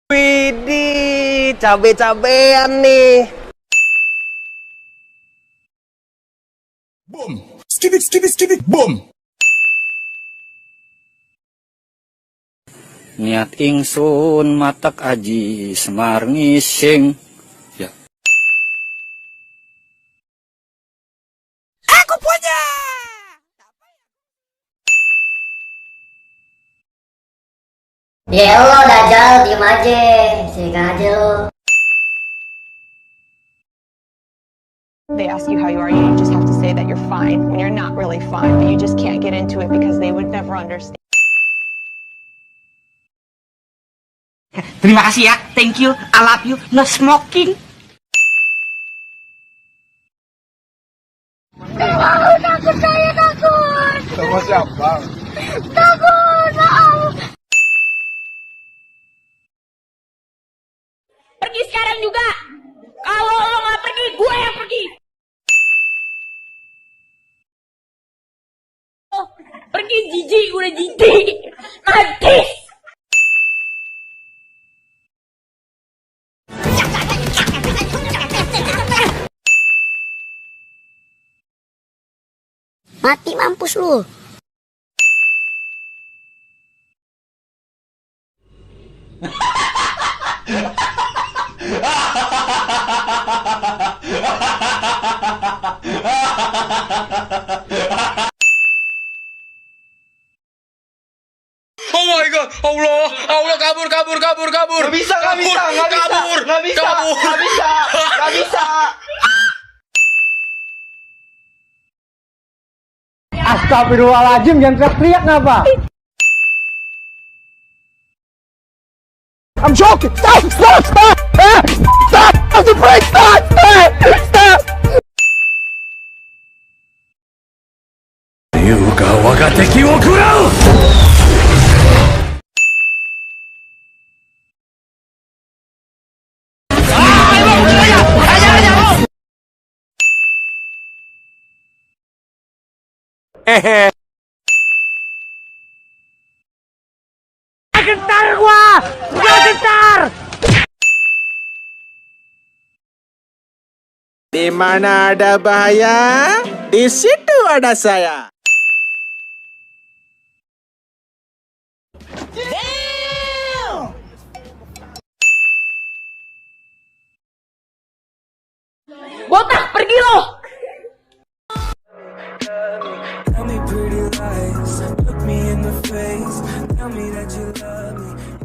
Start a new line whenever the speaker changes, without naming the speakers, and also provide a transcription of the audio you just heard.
Widih, cabe-cabean nih.
Boom! Skibit, skibit, skibit, boom!
Niat ingsun matak aji semar ngising. Ya.
Aku punya.
Ya Allah, Dajjal, diem aja. Sikat aja lo.
They ask you how you are, you just have to say that you're fine when you're not really fine, but you just can't get into it because they would never understand.
Terima kasih ya, thank you, I love you, no smoking.
Takut saya, takut.
Sama siapa?
Takut, maaf.
Pergi sekarang juga. Kalau lo nggak pergi, gue yang pergi. Oh, pergi jijik, udah jijik. Mati.
Mati mampus lu.
Oh my god, Allah, Allah, kabur, kabur, kabur, kabur.
Gak bisa, gak bisa, gak bisa,
kabur,
gak bisa,
kabur.
gak bisa, gak bisa. Astagfirullahaladzim, jangan teriak-teriak ngapa? I'm joking. Stop, stop, stop. Stop, stop the break. Stop, stop, stop.
龍が我が敵を食らう。
Gentar gua, gua gentar.
Di mana ada bahaya, di situ ada saya.
Botak, pergi lo.
Tell me pretty lies, look me in the face, tell me that you love me.